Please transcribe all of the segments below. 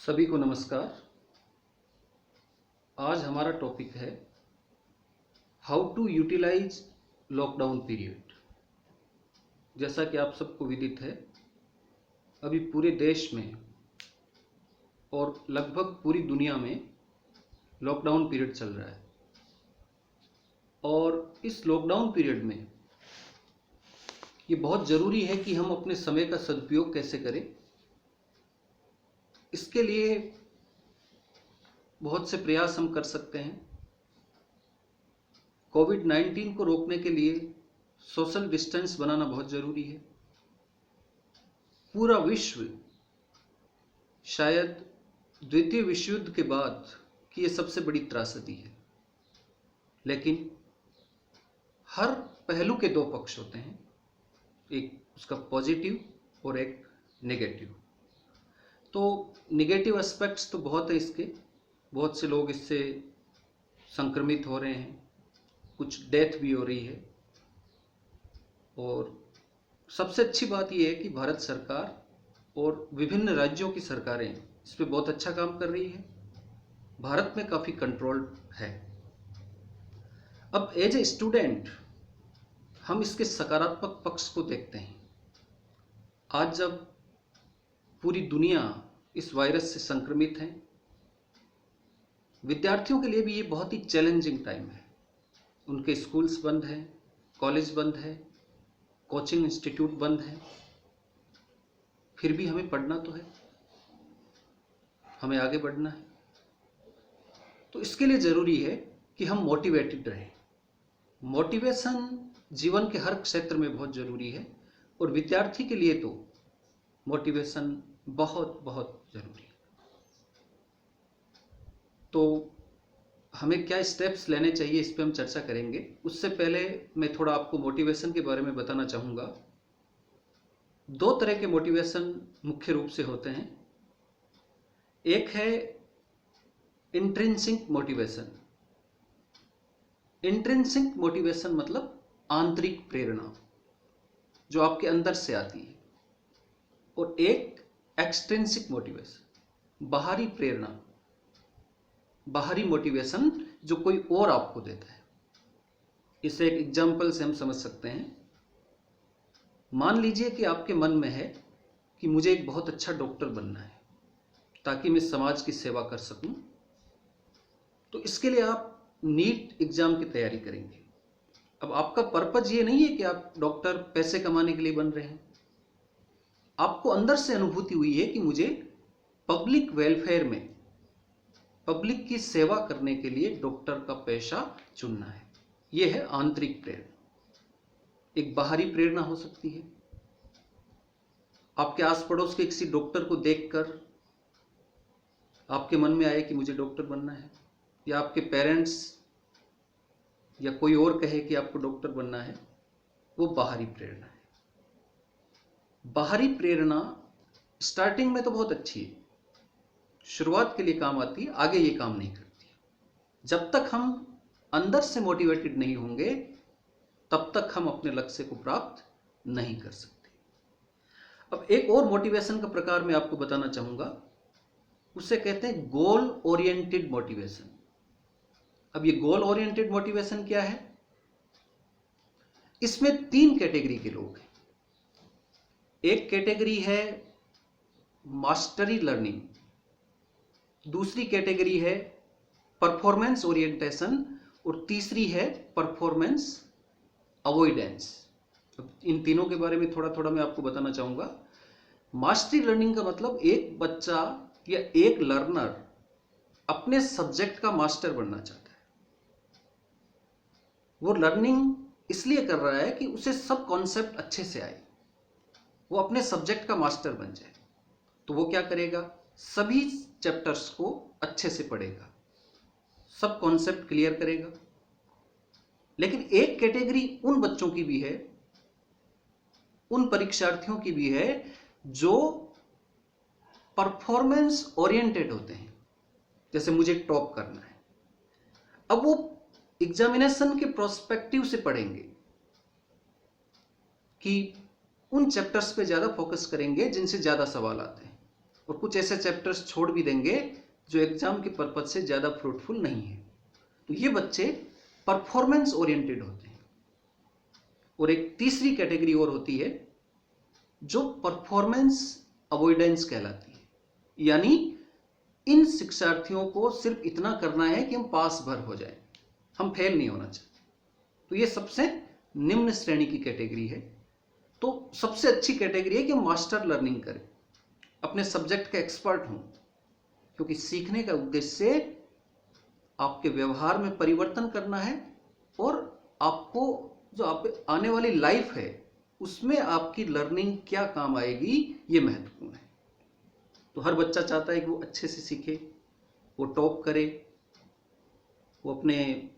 सभी को नमस्कार। आज हमारा टॉपिक है how to utilise lockdown period. जैसा कि आप सबको विदित है, अभी पूरे देश में और लगभग पूरी दुनिया में लॉकडाउन पीरियड चल रहा है और इस लॉकडाउन पीरियड में ये बहुत ज़रूरी है कि हम अपने समय का सदुपयोग कैसे करें। इसके लिए बहुत से प्रयास हम कर सकते हैं। कोविड-19 को रोकने के लिए सोशल डिस्टेंस बनाना बहुत ज़रूरी है। पूरा विश्व शायद द्वितीय विश्व युद्ध के बाद की ये सबसे बड़ी त्रासदी है, लेकिन हर पहलू के दो पक्ष होते हैं, एक उसका पॉजिटिव और एक नेगेटिव। तो नेगेटिव एस्पेक्ट्स तो बहुत है इसके, बहुत से लोग इससे संक्रमित हो रहे हैं, कुछ डेथ भी हो रही है। और सबसे अच्छी बात यह है कि भारत सरकार और विभिन्न राज्यों की सरकारें इस पर बहुत अच्छा काम कर रही है। भारत में काफ़ी कंट्रोल है। अब एज ए स्टूडेंट हम इसके सकारात्मक पक्ष को देखते हैं। आज जब पूरी दुनिया इस वायरस से संक्रमित है, विद्यार्थियों के लिए भी ये बहुत ही चैलेंजिंग टाइम है। उनके स्कूल्स बंद हैं, कॉलेज बंद है, कोचिंग इंस्टीट्यूट बंद है, फिर भी हमें पढ़ना तो है, हमें आगे बढ़ना है। तो इसके लिए ज़रूरी है कि हम मोटिवेटेड रहें। मोटिवेशन जीवन के हर क्षेत्र में बहुत ज़रूरी है और विद्यार्थी के लिए तो मोटिवेशन बहुत बहुत ज़रूरी है। तो हमें क्या स्टेप्स लेने चाहिए, इस पे हम चर्चा करेंगे। उससे पहले मैं थोड़ा आपको मोटिवेशन के बारे में बताना चाहूँगा। दो तरह के मोटिवेशन मुख्य रूप से होते हैं। एक है इंट्रिंसिक मोटिवेशन। इंट्रिंसिक मोटिवेशन मतलब आंतरिक प्रेरणा जो आपके अंदर से आती है, और एक एक्सट्रिंसिक मोटिवेशन, बाहरी प्रेरणा, बाहरी मोटिवेशन जो कोई और आपको देता है। इसे एक एग्जाम्पल से हम समझ सकते हैं। मान लीजिए कि आपके मन में है कि मुझे एक बहुत अच्छा डॉक्टर बनना है ताकि मैं समाज की सेवा कर सकूं। तो इसके लिए आप नीट एग्जाम की तैयारी करेंगे। अब आपका पर्पज ये नहीं है कि आप डॉक्टर पैसे कमाने के लिए बन रहे हैं। आपको अंदर से अनुभूति हुई है कि मुझे पब्लिक वेलफेयर में, पब्लिक की सेवा करने के लिए डॉक्टर का पेशा चुनना है। यह है आंतरिक प्रेरणा। एक बाहरी प्रेरणा हो सकती है, आपके आस पड़ोस के किसी डॉक्टर को देखकर आपके मन में आए कि मुझे डॉक्टर बनना है, या आपके पेरेंट्स या कोई और कहे कि आपको डॉक्टर बनना है। वो बाहरी प्रेरणा है। बाहरी प्रेरणा स्टार्टिंग में तो बहुत अच्छी है, शुरुआत के लिए काम आती है, आगे ये काम नहीं करती। जब तक हम अंदर से मोटिवेटेड नहीं होंगे तब तक हम अपने लक्ष्य को प्राप्त नहीं कर सकते। अब एक और मोटिवेशन का प्रकार मैं आपको बताना चाहूंगा, उसे कहते हैं गोल ओरिएंटेड मोटिवेशन। अब ये गोल ओरिएंटेड मोटिवेशन क्या है? इसमें तीन कैटेगरी के लोग हैं। एक कैटेगरी है मास्टरी लर्निंग, दूसरी कैटेगरी है परफॉर्मेंस ओरिएंटेशन, और तीसरी है परफॉर्मेंस अवॉइडेंस। इन तीनों के बारे में थोड़ा थोड़ा मैं आपको बताना चाहूंगा। मास्टरी लर्निंग का मतलब एक बच्चा या एक लर्नर अपने सब्जेक्ट का मास्टर बनना चाहता है। वो लर्निंग इसलिए कर रहा है कि उसे सब कॉन्सेप्ट अच्छे से आए, वो अपने सब्जेक्ट का मास्टर बन जाए। तो वो क्या करेगा? सभी चैप्टर्स को अच्छे से पढ़ेगा, सब कॉन्सेप्ट क्लियर करेगा। लेकिन एक कैटेगरी उन बच्चों की भी है, उन परीक्षार्थियों की भी है जो परफॉर्मेंस ओरिएंटेड होते हैं। जैसे मुझे टॉप करना है, अब वो एग्जामिनेशन के प्रोस्पेक्टिव से पढ़ेंगे कि उन चैप्टर्स पे ज़्यादा फोकस करेंगे जिनसे ज़्यादा सवाल आते हैं। और कुछ ऐसे चैप्टर्स छोड़ भी देंगे जो एग्जाम के पर्पज से ज़्यादा फ्रूटफुल नहीं है। तो ये बच्चे परफॉर्मेंस ओरिएंटेड होते हैं। और एक तीसरी कैटेगरी और होती है जो परफॉर्मेंस अवॉइडेंस कहलाती है, यानी इन शिक्षार्थियों को सिर्फ इतना करना है कि हम पास भर हो जाएं, हम फेल नहीं होना चाहिए। तो ये सबसे निम्न श्रेणी की कैटेगरी है। तो सबसे अच्छी कैटेगरी है कि हम मास्टर लर्निंग करें, अपने सब्जेक्ट के एक्सपर्ट हों, क्योंकि सीखने का उद्देश्य आपके व्यवहार में परिवर्तन करना है और आपको जो आप आने वाली लाइफ है उसमें आपकी लर्निंग क्या काम आएगी ये महत्वपूर्ण है। तो हर बच्चा चाहता है कि वो अच्छे से सीखे, वो टॉप करे, वो अपने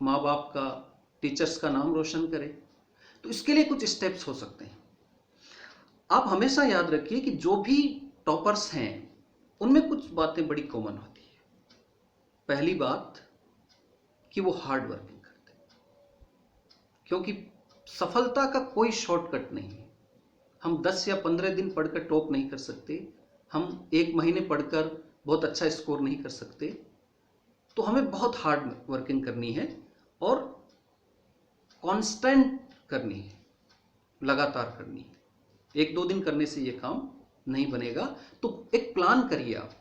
माँ बाप का, टीचर्स का नाम रोशन करे। तो इसके लिए कुछ स्टेप्स हो सकते हैं। आप हमेशा याद रखिए कि जो भी टॉपर्स हैं उनमें कुछ बातें बड़ी कॉमन होती है। पहली बात कि वो हार्ड वर्किंग करते हैं, क्योंकि सफलता का कोई शॉर्टकट नहीं है। हम 10 या 15 दिन पढ़कर टॉप नहीं कर सकते, हम 1 महीने पढ़कर बहुत अच्छा स्कोर नहीं कर सकते। तो हमें बहुत हार्ड वर्किंग करनी है और कांस्टेंट करनी है, लगातार करनी है। 1-2 दिन करने से ये काम नहीं बनेगा। तो एक प्लान करिए आप,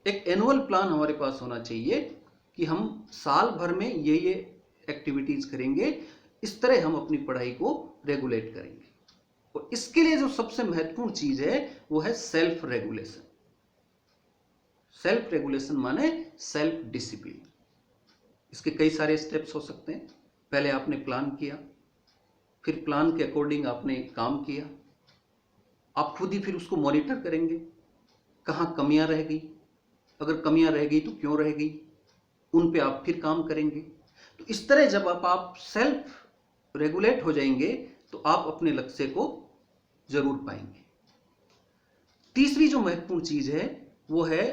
एक एनुअल प्लान हमारे पास होना चाहिए कि हम साल भर में ये एक्टिविटीज करेंगे, इस तरह हम अपनी पढ़ाई को रेगुलेट करेंगे। और इसके लिए जो सबसे महत्वपूर्ण चीज है वो है सेल्फ रेगुलेशन। सेल्फ रेगुलेशन माने सेल्फ डिसिप्लिन। इसके कई सारे स्टेप्स हो सकते हैं। पहले आपने प्लान किया, फिर प्लान के अकॉर्डिंग आपने काम किया, आप खुद ही फिर उसको मॉनिटर करेंगे, कहाँ कमियां रह गई, अगर कमियां रह गई तो क्यों रह गई, उन पे आप फिर काम करेंगे। तो इस तरह जब आप सेल्फ रेगुलेट हो जाएंगे तो आप अपने लक्ष्य को जरूर पाएंगे। तीसरी जो महत्वपूर्ण चीज है वो है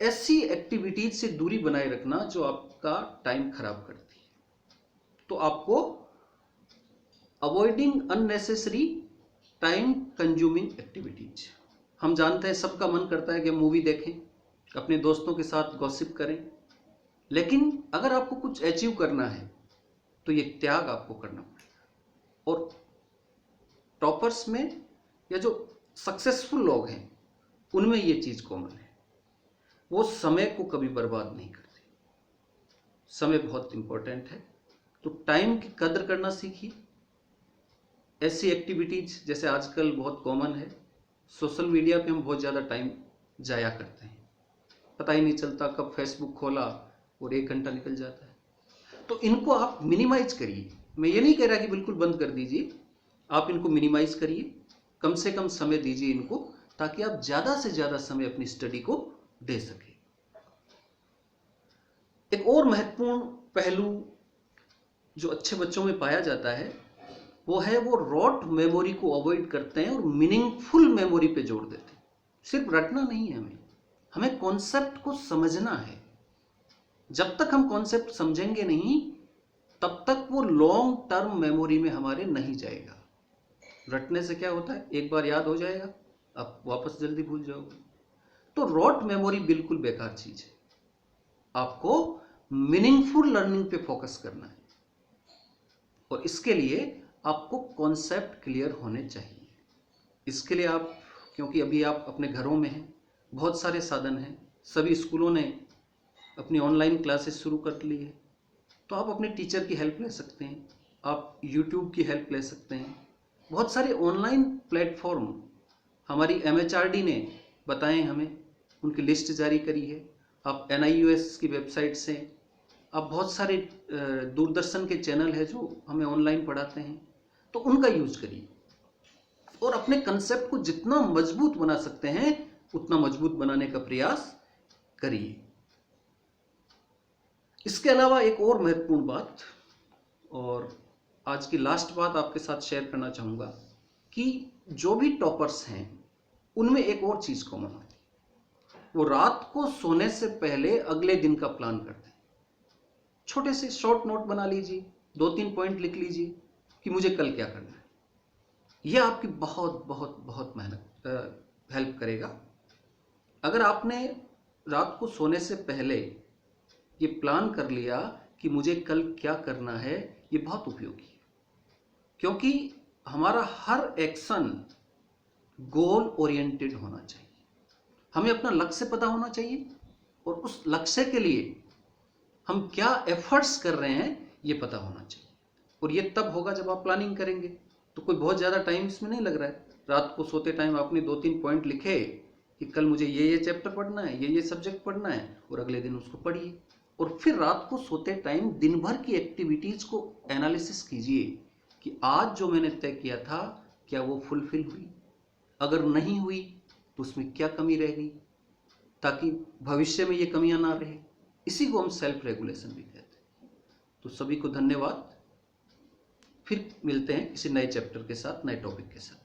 ऐसी एक्टिविटीज से दूरी बनाए रखना जो आपका टाइम खराब करती है। तो आपको avoiding unnecessary time consuming activities. हम जानते हैं सबका मन करता है कि हम मूवी देखें, अपने दोस्तों के साथ गॉसिप करें, लेकिन अगर आपको कुछ अचीव करना है तो ये त्याग आपको करना पड़ेगा। और टॉपर्स में या जो सक्सेसफुल लोग हैं उनमें ये चीज कॉमन है, वो समय को कभी बर्बाद नहीं करते। समय बहुत इंपॉर्टेंट है, तो टाइम की कदर करना सीखिए। ऐसी एक्टिविटीज जैसे आजकल बहुत कॉमन है, सोशल मीडिया पे हम बहुत ज़्यादा टाइम जाया करते हैं, पता ही नहीं चलता कब फेसबुक खोला और 1 घंटा निकल जाता है। तो इनको आप मिनिमाइज करिए। मैं ये नहीं कह रहा कि बिल्कुल बंद कर दीजिए, आप इनको मिनिमाइज करिए, कम से कम समय दीजिए इनको, ताकि आप ज़्यादा से ज़्यादा समय अपनी स्टडी को दे सके। एक और महत्वपूर्ण पहलू जो अच्छे बच्चों में पाया जाता है वो है वो रॉट मेमोरी को अवॉइड करते हैं और मीनिंगफुल मेमोरी पे जोर देते हैं। सिर्फ रटना नहीं है, हमें कॉन्सेप्ट को समझना है। जब तक हम कॉन्सेप्ट समझेंगे नहीं तब तक वो लॉन्ग टर्म मेमोरी में हमारे नहीं जाएगा। रटने से क्या होता है, एक बार याद हो जाएगा, आप वापस जल्दी भूल जाओगे। तो रॉट मेमोरी बिल्कुल बेकार चीज है। आपको मीनिंगफुल लर्निंग पे फोकस करना है और इसके लिए आपको कॉन्सेप्ट क्लियर होने चाहिए। इसके लिए आप, क्योंकि अभी आप अपने घरों में हैं, बहुत सारे साधन हैं, सभी स्कूलों ने अपनी ऑनलाइन क्लासेस शुरू कर ली है, तो आप अपने टीचर की हेल्प ले सकते हैं, आप यूट्यूब की हेल्प ले सकते हैं। बहुत सारे ऑनलाइन प्लेटफॉर्म हमारी MHRD ने बताए हमें, उनकी लिस्ट जारी करी है। आप NIUS की वेबसाइट से, आप बहुत सारे दूरदर्शन के चैनल है जो हमें ऑनलाइन पढ़ाते हैं, तो उनका यूज करिए और अपने कंसेप्ट को जितना मजबूत बना सकते हैं उतना मजबूत बनाने का प्रयास करिए। इसके अलावा एक और महत्वपूर्ण बात, और आज की लास्ट बात आपके साथ शेयर करना चाहूँगा कि जो भी टॉपर्स हैं उनमें एक और चीज़ कॉमन होती है, वो रात को सोने से पहले अगले दिन का प्लान करते हैं। छोटे से शॉर्ट नोट बना लीजिए, 2-3 पॉइंट लिख लीजिए कि मुझे कल क्या करना है। यह आपकी बहुत बहुत बहुत मेहनत हेल्प अगर आपने रात को सोने से पहले ये प्लान कर लिया कि मुझे कल क्या करना है, ये बहुत उपयोगी है, क्योंकि हमारा हर एक्शन गोल ओरिएंटेड होना चाहिए। हमें अपना लक्ष्य पता होना चाहिए और उस लक्ष्य के लिए हम क्या एफर्ट्स कर रहे हैं ये पता होना चाहिए। और ये तब होगा जब आप प्लानिंग करेंगे। तो कोई बहुत ज़्यादा टाइम इसमें नहीं लग रहा है। रात को सोते टाइम आपने 2-3 पॉइंट लिखे कि कल मुझे ये चैप्टर पढ़ना है, ये सब्जेक्ट पढ़ना है, और अगले दिन उसको पढ़िए। और फिर रात को सोते टाइम दिन भर की एक्टिविटीज़ को एनालिसिस कीजिए कि आज जो मैंने तय किया था क्या वो फुलफिल हुई, अगर नहीं हुई तो उसमें क्या कमी रह गई, ताकि भविष्य में ये कमियां ना रहे। इसी को हम सेल्फ रेगुलेशन भी कहते हैं। तो सभी को धन्यवाद। फिर मिलते हैं किसी नए चैप्टर के साथ, नए टॉपिक के साथ।